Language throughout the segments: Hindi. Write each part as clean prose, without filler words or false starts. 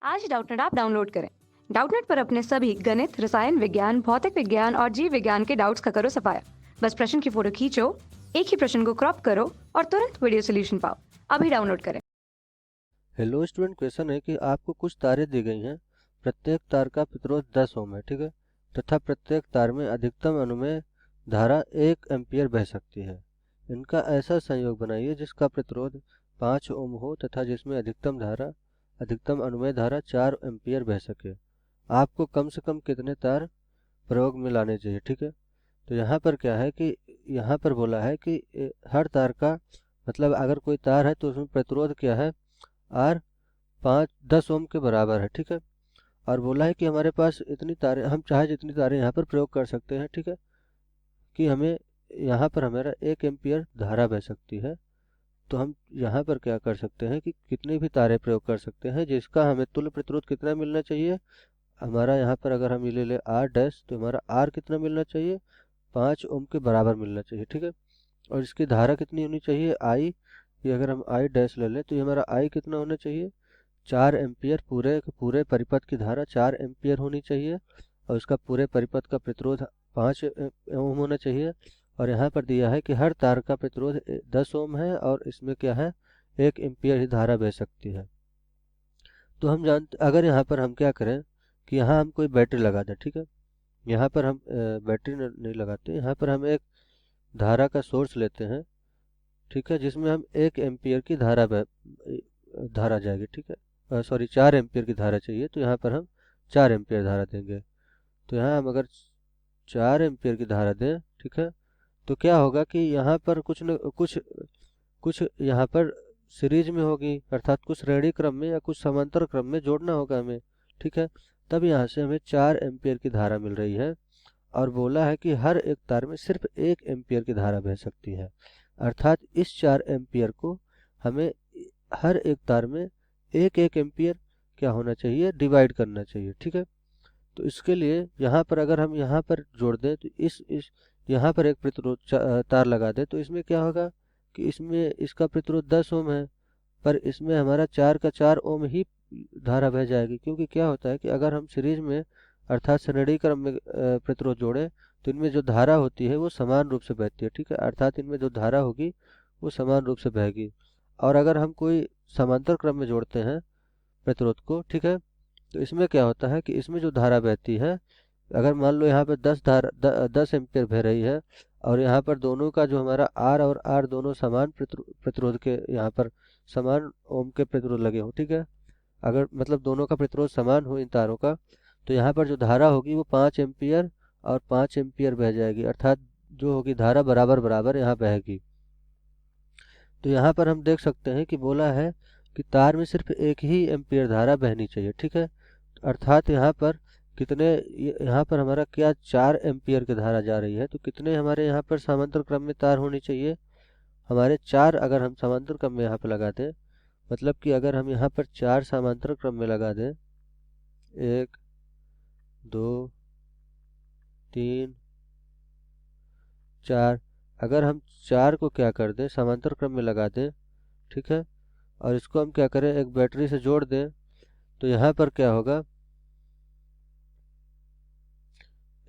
आज डाउटनेट ऐप डाउनलोड करें। डाउटनेट पर अपने सभी गणित, रसायन विज्ञान, भौतिक विज्ञान और जीव विज्ञान के डाउट्स का करो सफाया। बस प्रश्न की फोटो खींचो, एक ही प्रश्न को क्रॉप करो और तुरंत वीडियो सोल्यूशन पाओ। अभी डाउनलोड करें। हेलो स्टूडेंट, क्वेश्चन है कि आपको कुछ तारें दी गई हैं। प्रत्येक तार का प्रतिरोध 10 ओम है, ठीक है, तथा प्रत्येक तार में अधिकतम अनुमेय धारा 1 एम्पीयर बह सकती है। इनका ऐसा संयोग बनाइए जिसका प्रतिरोध 5 ओम हो तथा जिसमें अधिकतम अनुमेय धारा 4 एम्पीयर बह सके। आपको कम से कम कितने तार प्रयोग में लाने चाहिए, ठीक है। तो यहाँ पर क्या है कि यहाँ पर बोला है कि हर तार का मतलब अगर कोई तार है तो उसमें प्रतिरोध क्या है, आर 10 ओम के बराबर है, ठीक है। और बोला है कि हमारे पास इतनी तारें, हम चाहे जितनी तारें यहाँ पर प्रयोग कर सकते हैं, ठीक है, कि हमें यहाँ पर हमारा 1 एम्पीयर धारा बह सकती है। तो हम यहाँ पर क्या कर सकते हैं कि कितनी भी तारें प्रयोग कर सकते हैं जिसका हमें तुल्य प्रतिरोध कितना मिलना चाहिए। हमारा यहाँ पर अगर हम ये ले लें आर डैश, तो हमारा आर कितना मिलना चाहिए, 5 ओम के बराबर मिलना चाहिए, ठीक है। और इसकी धारा कितनी होनी चाहिए, आई, ये अगर हम आई डैश ले लें तो ये हमारा आई कितना होना चाहिए, 4 एम्पीयर। पूरे परिपथ की धारा 4 एम्पीयर होनी चाहिए और इसका पूरे परिपथ का प्रतिरोध 5 ओम होना चाहिए। और यहाँ पर दिया है कि हर तार का प्रतिरोध 10 ओम है और इसमें क्या है, 1 एम्पीयर ही धारा बह सकती है। तो हम जानते, अगर यहाँ पर हम क्या करें कि यहाँ हम कोई बैटरी लगा दें, ठीक है। यहाँ पर हम बैटरी नहीं लगाते, यहाँ पर हम एक धारा का सोर्स लेते हैं, ठीक है, जिसमें हम 1 एम्पीयर की धारा जाएगी, ठीक है। सॉरी, 4 एम्पीयर की धारा चाहिए, तो यहाँ पर हम 4 एम्पीयर धारा देंगे। तो यहाँ हम अगर 4 एम्पीयर की धारा दें, ठीक है, तो क्या होगा कि यहाँ पर कुछ न कुछ कुछ यहाँ पर सीरीज में होगी, अर्थात कुछ श्रेणी क्रम में या कुछ समांतर क्रम में जोड़ना होगा हमें, ठीक है। तब यहाँ से हमें 4 एम्पीयर की धारा मिल रही है और बोला है कि हर एक तार में सिर्फ 1 एम्पीयर की धारा बह सकती है। अर्थात इस 4 एम्पीयर को हमें हर एक तार में 1 एम्पीयर क्या होना चाहिए, डिवाइड करना चाहिए, ठीक है। तो इसके लिए यहाँ पर अगर हम यहाँ पर जोड़ दें तो इस यहाँ पर एक प्रतिरोध तार लगा दें तो इसमें क्या होगा कि इसमें इसका प्रतिरोध 10 ओम है, पर इसमें हमारा 4 का 4 ओम ही धारा बह जाएगी। क्योंकि क्या होता है कि अगर हम सीरीज में अर्थात श्रेणी क्रम में प्रतिरोध जोड़ें तो इनमें जो धारा होती है वो समान रूप से बहती है, ठीक है। अर्थात इनमें जो धारा होगी वो समान रूप से बहेगी। और अगर हम कोई समांतर क्रम में जोड़ते हैं प्रतिरोध को, ठीक है, तो इसमें क्या होता है कि इसमें जो धारा बहती है, अगर मान लो यहाँ पे 10 एम्पीयर बह रही है और यहाँ पर दोनों का जो हमारा आर और आर दोनों समान प्रतिरोध के, यहाँ पर समान ओम के प्रतिरोध लगे हो, ठीक है। अगर मतलब दोनों का प्रतिरोध समान हो इन तारों का, तो यहाँ पर जो धारा होगी वो 5 एम्पीयर और 5 एम्पीयर बह जाएगी, अर्थात जो होगी धारा बराबर बराबर यहाँ बहेगी। तो यहाँ पर हम देख सकते हैं कि बोला है कि तार में सिर्फ 1 ही एम्पीयर धारा बहनी चाहिए, ठीक है। अर्थात यहाँ पर यहाँ पर हमारा क्या 4 एम्पीयर की धारा जा रही है, तो कितने हमारे यहाँ पर समांतर क्रम में तार होनी चाहिए, हमारे 4। अगर हम समांतर क्रम में यहाँ पर लगा दें, मतलब कि अगर हम यहाँ पर 4 समांतर क्रम में लगा दें, 1 2 3 4, अगर हम 4 को क्या कर दें, समांतर क्रम में लगा दें, ठीक है, और इसको हम क्या करें, एक बैटरी से जोड़ दें, तो यहाँ पर क्या होगा,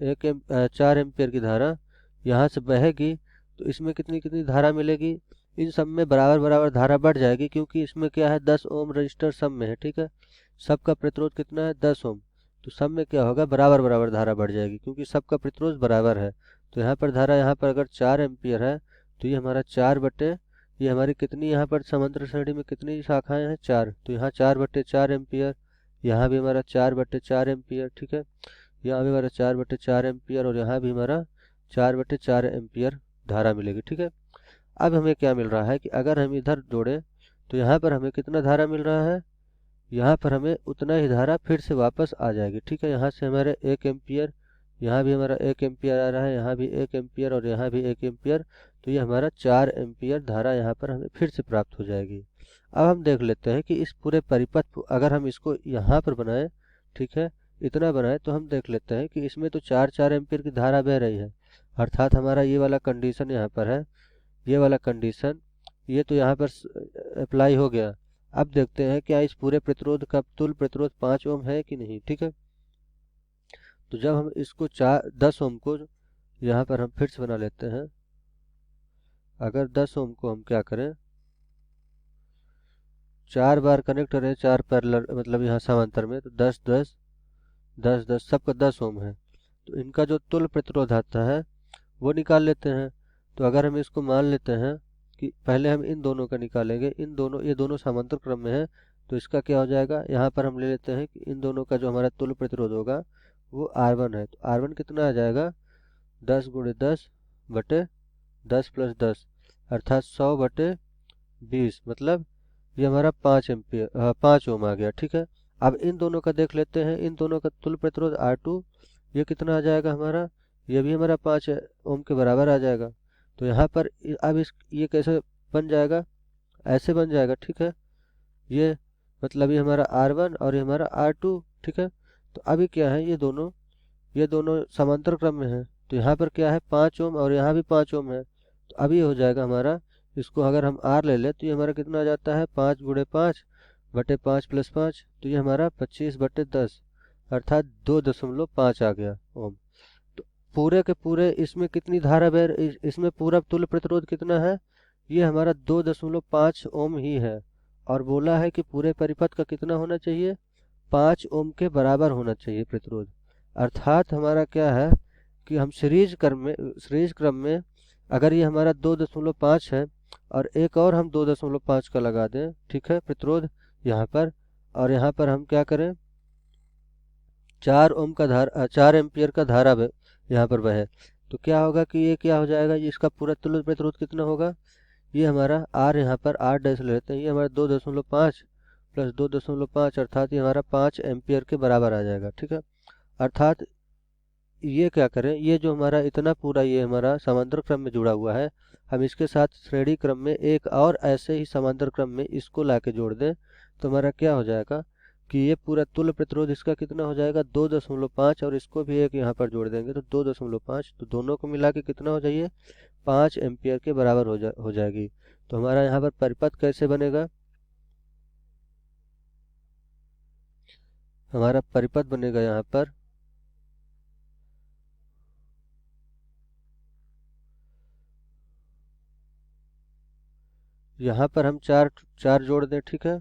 4 एम्पीयर की धारा यहाँ से बहेगी। तो इसमें कितनी कितनी धारा मिलेगी, इन सब में बराबर बराबर धारा बढ़ जाएगी, क्योंकि इसमें क्या है, 10 ओम रजिस्टर सब में है, ठीक है। सबका प्रतिरोध कितना है, 10 ओम। तो सब में क्या होगा, बराबर बराबर धारा बढ़ जाएगी, क्योंकि सबका प्रतिरोध बराबर है। तो यहाँ पर धारा, यहाँ पर अगर 4 एम्पीयर है तो ये हमारा 4 बटे, ये हमारी कितनी, यहाँ पर समांतर श्रेणी में कितनी शाखाएं हैं, 4। तो यहाँ 4 बटे 4 एम्पीयर, यहाँ भी हमारा 4 बटे 4 एम्पीयर, ठीक है। यहाँ भी हमारा 4 बटे 4 एम्पीयर और यहाँ भी हमारा 4 बटे 4 एम्पीयर धारा मिलेगी, ठीक है। अब हमें क्या मिल रहा है कि अगर हम इधर जोड़ें तो यहाँ पर हमें कितना धारा मिल रहा है, यहाँ पर हमें उतना ही धारा फिर से वापस आ जाएगी, ठीक है। यहाँ से हमारे 1 एम्पीयर, यहाँ भी हमारा 1 एम्पीयर आ रहा है, यहाँ भी 1 एम्पीयर और यहाँ भी 1 एम्पीयर। तो ये हमारा 4 एम्पीयर धारा यहाँ पर हमें फिर से प्राप्त हो जाएगी। अब हम देख लेते हैं कि इस पूरे परिपथ अगर हम इसको यहाँ पर बनाएं, ठीक है, इतना बनाए, तो हम देख लेते हैं कि इसमें तो 4 एम्पीयर की धारा बह रही है। अर्थात हमारा ये वाला कंडीशन यहाँ पर है, ये वाला कंडीशन ये तो यहाँ पर अप्लाई हो गया। अब देखते हैं क्या इस पूरे प्रतिरोध का तुल्य प्रतिरोध 5 ओम है कि नहीं। ठीक है, तो जब हम इसको 10 ओम को यहाँ पर हम फिर से बना लेते हैं। अगर 10 ओम को हम क्या करें, 4 बार कनेक्ट करें, 4 पैरेलल मतलब यहाँ समांतर में, तो 10 10 10 10 सबका 10 ओम है। तो इनका जो तुल्य प्रतिरोध आता है वो निकाल लेते हैं। तो अगर हम इसको मान लेते हैं कि पहले हम इन दोनों का निकालेंगे, इन दोनों ये दोनों समांतर क्रम में है, तो इसका क्या हो जाएगा, यहाँ पर हम ले लेते हैं कि इन दोनों का जो हमारा तुल्य प्रतिरोध होगा वो R1 है। तो R1 कितना आ जाएगा, 10 गुणे 10 बटे 10 प्लस 10 अर्थात 100 बटे 20, मतलब ये हमारा 5 ओम आ गया। ठीक है, अब इन दोनों का देख लेते हैं, इन दोनों का तुल्य प्रतिरोध R2 ये कितना आ जाएगा हमारा, ये भी हमारा 5 ओम के बराबर आ जाएगा। तो यहाँ पर अब ये कैसे बन जाएगा, ऐसे बन जाएगा। ठीक है, ये मतलब ये हमारा R1 और ये हमारा R2। ठीक है, तो अभी क्या है, ये दोनों समांतर क्रम में है, तो यहाँ पर क्या है 5 ओम और यहाँ भी 5 ओम है। तो अभी हो जाएगा हमारा, इसको अगर हम R ले लें तो ये हमारा कितना आ जाता है, 5 गुणे 5 बटे 5 प्लस 5, तो ये हमारा 25 बटे 10 अर्थात 2.5 आ गया ओम। तो पूरे के पूरे इसमें कितनी धारा बह इसमें पूरा तुल्य प्रतिरोध कितना है, ये हमारा 2.5 ओम ही है। और बोला है कि पूरे परिपथ का कितना होना चाहिए, 5 ओम के बराबर होना चाहिए प्रतिरोध। अर्थात हमारा क्या है कि हम सीरीज क्रम में अगर ये हमारा 2.5 है और एक और हम 2.5 का लगा दें, ठीक है, प्रतिरोध यहाँ पर, और यहाँ पर हम क्या करें, 4 एम्पियर का धारा यहाँ पर बहे, तो क्या होगा कि ये क्या हो जाएगा, इसका पूरा तुल्य प्रतिरोध कितना होगा, ये हमारा R यहाँ पर R डैश ले लेते हैं, ये हमारा 2.5 प्लस 2.5 अर्थात ये हमारा 5 एम्पियर के बराबर आ जाएगा। ठीक है, अर्थात ये क्या करें, ये जो हमारा इतना पूरा ये हमारा समांतर क्रम में जुड़ा हुआ है, हम इसके साथ श्रेणी क्रम में एक और ऐसे ही समांतर क्रम में इसको लाके जोड़ दें, तो हमारा क्या हो जाएगा कि ये पूरा तुल्य प्रतिरोध इसका कितना हो जाएगा 2.5, और इसको भी एक यहाँ पर जोड़ देंगे तो 2.5, तो दोनों को मिला के कितना हो जाइए 5 एम्पियर के बराबर हो जाएगी। तो हमारा यहाँ पर परिपथ कैसे बनेगा, हमारा परिपथ बनेगा यहाँ पर हम चार जोड़ दें। ठीक है,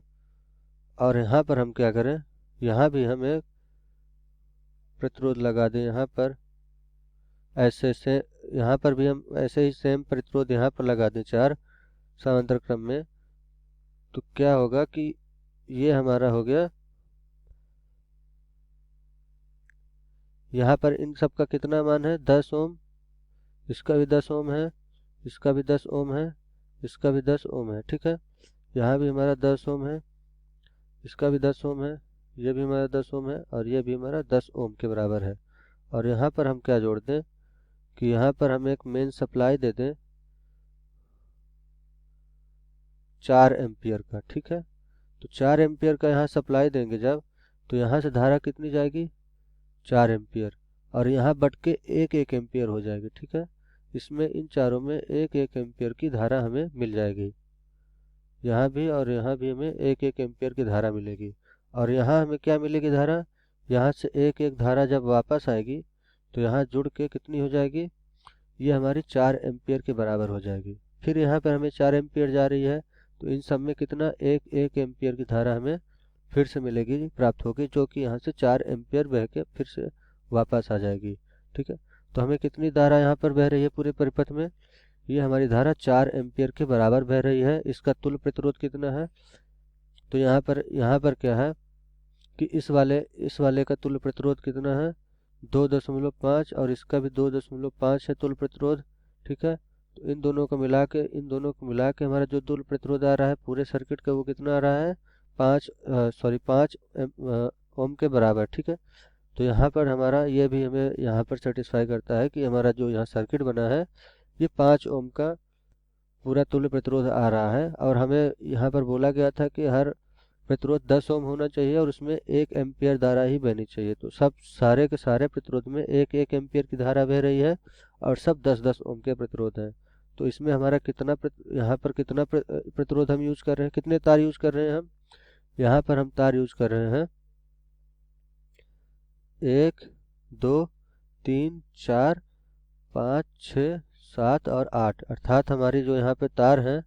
और यहाँ पर हम क्या करें, यहाँ भी हम एक प्रतिरोध लगा दें, यहाँ पर ऐसे से यहाँ पर भी हम ऐसे ही सेम प्रतिरोध यहाँ पर लगा दें 4 समांतर क्रम में, तो क्या होगा कि ये हमारा हो गया, यहाँ पर इन सब का कितना मान है 10 ओम, इसका भी 10 ओम है, इसका भी 10 ओम है, इसका भी 10 ओम है। ठीक है, यहाँ भी हमारा 10 ओम है, इसका भी 10 ओम है, ये भी हमारा 10 ओम है, और ये भी हमारा 10 ओम के बराबर है। और यहाँ पर हम क्या जोड़ दें कि यहाँ पर हम एक मेन सप्लाई दे दें 4 एम्पियर का। ठीक है, तो 4 एम्पियर का यहाँ सप्लाई देंगे जब, तो यहाँ से धारा कितनी जाएगी 4 एम्पियर, और यहाँ बट के 1 एम्पियर हो जाएगी। ठीक है, इसमें इन चारों में 1 एम्पियर की धारा हमें मिल जाएगी, यहाँ भी और यहाँ भी हमें 1 एम्पियर की धारा मिलेगी। और यहाँ हमें क्या मिलेगी धारा, यहाँ से एक धारा जब वापस आएगी तो यहाँ जुड़ के कितनी हो जाएगी, ये हमारी 4 एम्पियर के बराबर हो जाएगी। फिर यहाँ पर हमें 4 एम्पियर जा रही है, तो इन सब में कितना 1 एम्पियर की धारा हमें फिर से मिलेगी, प्राप्त होगी, जो कि यहाँ से 4 एम्पियर बह के फिर से वापस आ जाएगी। ठीक है, तो हमें कितनी धारा यहाँ पर बह रही है पूरे परिपथ में, ये हमारी धारा 4 एम्पियर के बराबर बह रही है। इसका तुल्य प्रतिरोध कितना है, तो यहाँ पर क्या है कि इस वाले का तुल्य प्रतिरोध कितना है 2.5, और इसका भी 2.5 है तुल्य प्रतिरोध। ठीक है, तो इन दोनों को मिला के हमारा जो तुल्य प्रतिरोध आ रहा है पूरे सर्किट का वो कितना आ रहा है 5 ओम के बराबर। ठीक है, तो यहाँ पर हमारा ये भी हमें यहाँ पर सेटिस्फाई करता है कि हमारा जो यहाँ सर्किट बना है ये 5 ओम का पूरा तुल्य प्रतिरोध आ रहा है। और हमें यहाँ पर बोला गया था कि हर प्रतिरोध 10 ओम होना चाहिए और उसमें 1 एम्पियर धारा ही बहनी चाहिए। तो सब सारे के सारे प्रतिरोध में 1 एम्पियर की धारा बह रही है और सब 10 ओम के प्रतिरोध हैं। तो इसमें हमारा यहाँ पर कितना प्रतिरोध हम यूज कर रहे हैं, कितने तार यूज कर रहे हैं हम यहाँ पर हम तार यूज कर रहे हैं 1 2 3 4 5 6 7 और 8, अर्थात हमारी जो यहाँ पे तार है,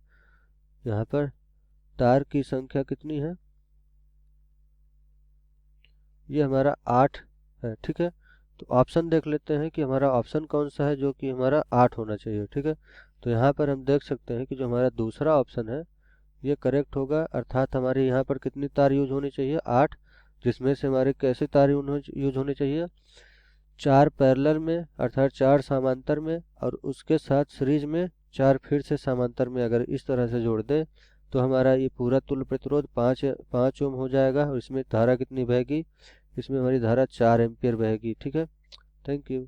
यहाँ पर तार की संख्या कितनी है, ये हमारा 8 है। ठीक है, तो ऑप्शन देख लेते हैं कि हमारा ऑप्शन कौन सा है जो कि हमारा 8 होना चाहिए। ठीक है, तो यहाँ पर हम देख सकते हैं कि जो हमारा दूसरा ऑप्शन है ये करेक्ट होगा, अर्थात हमारे यहाँ पर कितनी तार यूज होनी चाहिए, 8, जिसमें से हमारे कैसे तार यूज होने चाहिए, 4 पैरेलल में अर्थात 4 समांतर में, और उसके साथ सीरीज में 4 फिर से समांतर में। अगर इस तरह से जोड़ दें तो हमारा ये पूरा तुल्य प्रतिरोध 5 ओम हो जाएगा, और इसमें धारा कितनी बहेगी, इसमें हमारी धारा 4 एम्पियर बहेगी। ठीक है, थैंक यू।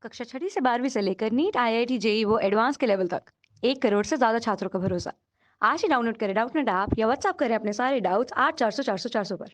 कक्षा 6ठी से 12वीं से लेकर नीट, IIT, जेईई वो एडवांस के लेवल तक 1 करोड़ से ज्यादा छात्रों का भरोसा। आज ही डाउनलोड करें डाउटनेट ऐप या व्हाट्सएप करें अपने सारे डाउट्स 8400 400 400 पर।